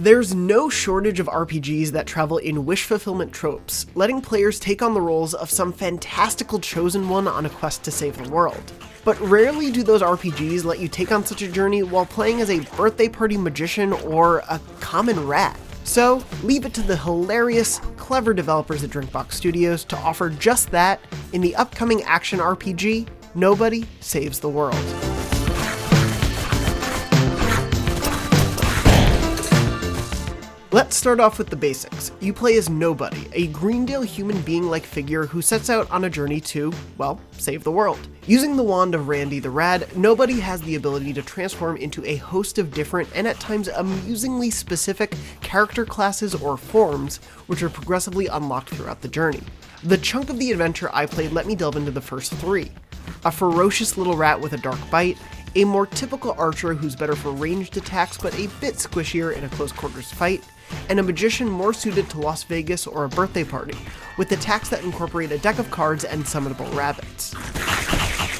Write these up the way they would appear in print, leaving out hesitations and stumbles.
There's no shortage of RPGs that travel in wish fulfillment tropes, letting players take on the roles of some fantastical chosen one on a quest to save the world. But rarely do those RPGs let you take on such a journey while playing as a birthday party magician or a common rat. So, leave it to the hilarious, clever developers at Drinkbox Studios to offer just that in the upcoming action RPG, Nobody Saves the World. Let's start off with the basics. You play as Nobody, a Greendale human being-like figure who sets out on a journey to, well, save the world. Using the wand of Randy the Rad, Nobody has the ability to transform into a host of different and at times amusingly specific character classes or forms, which are progressively unlocked throughout the journey. The chunk of the adventure I played let me delve into the first three. A ferocious little rat with a dark bite, a more typical archer who's better for ranged attacks but a bit squishier in a close quarters fight, and a magician more suited to Las Vegas or a birthday party, with attacks that incorporate a deck of cards and summonable rabbits.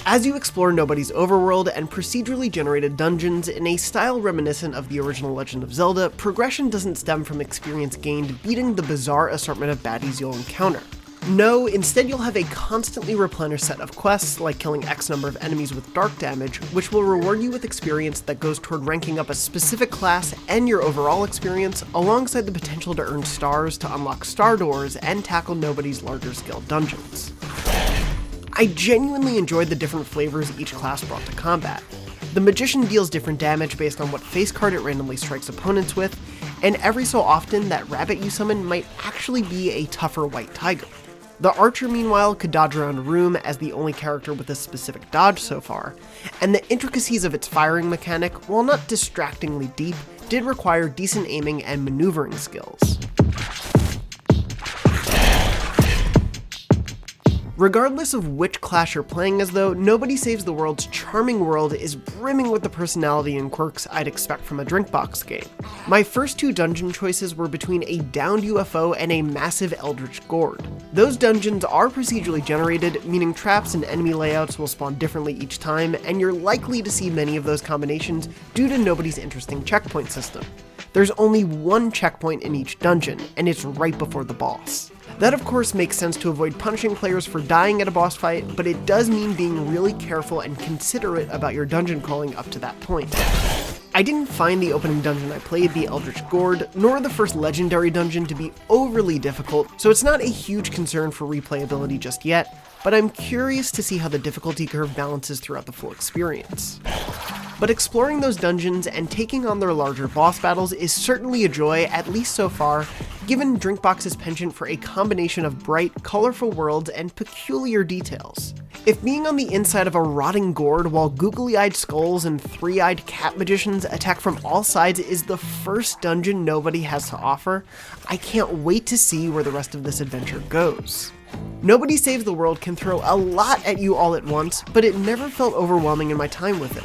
As you explore Nobody's overworld and procedurally generated dungeons in a style reminiscent of the original Legend of Zelda, progression doesn't stem from experience gained beating the bizarre assortment of baddies you'll encounter. No, instead you'll have a constantly replenished set of quests, like killing X number of enemies with dark damage, which will reward you with experience that goes toward ranking up a specific class and your overall experience, alongside the potential to earn stars to unlock star doors and tackle Nobody's larger scale dungeons. I genuinely enjoyed the different flavors each class brought to combat. The magician deals different damage based on what face card it randomly strikes opponents with, and every so often that rabbit you summon might actually be a tougher white tiger. The archer, meanwhile, could dodge around a room as the only character with a specific dodge so far, and the intricacies of its firing mechanic, while not distractingly deep, did require decent aiming and maneuvering skills. Regardless of which class you're playing as though, Nobody Saves the World's charming world is brimming with the personality and quirks I'd expect from a Drinkbox game. My first two dungeon choices were between a downed UFO and a massive eldritch gourd. Those dungeons are procedurally generated, meaning traps and enemy layouts will spawn differently each time, and you're likely to see many of those combinations due to Nobody's interesting checkpoint system. There's only one checkpoint in each dungeon, and it's right before the boss. That of course makes sense to avoid punishing players for dying at a boss fight, but it does mean being really careful and considerate about your dungeon crawling up to that point. I didn't find the opening dungeon I played, the Eldritch Gourd, nor the first legendary dungeon to be overly difficult, so it's not a huge concern for replayability just yet, but I'm curious to see how the difficulty curve balances throughout the full experience. But exploring those dungeons and taking on their larger boss battles is certainly a joy, at least so far, given Drinkbox's penchant for a combination of bright, colorful worlds and peculiar details. If being on the inside of a rotting gourd while googly-eyed skulls and three-eyed cat magicians attack from all sides is the first dungeon Nobody has to offer, I can't wait to see where the rest of this adventure goes. Nobody Saves the World can throw a lot at you all at once, but it never felt overwhelming in my time with it.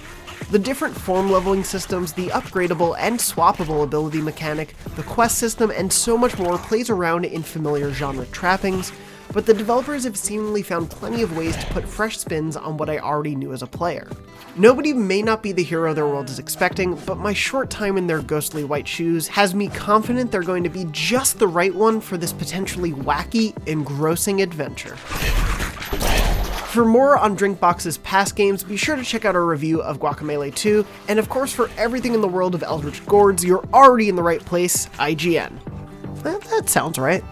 The different form leveling systems, the upgradable and swappable ability mechanic, the quest system, and so much more plays around in familiar genre trappings, but the developers have seemingly found plenty of ways to put fresh spins on what I already knew as a player. Nobody may not be the hero their world is expecting, but my short time in their ghostly white shoes has me confident they're going to be just the right one for this potentially wacky, engrossing adventure. For more on Drinkbox's past games, be sure to check out our review of Guacamelee 2, and of course for everything in the world of Eldritch Gourds, you're already in the right place, IGN. That sounds right.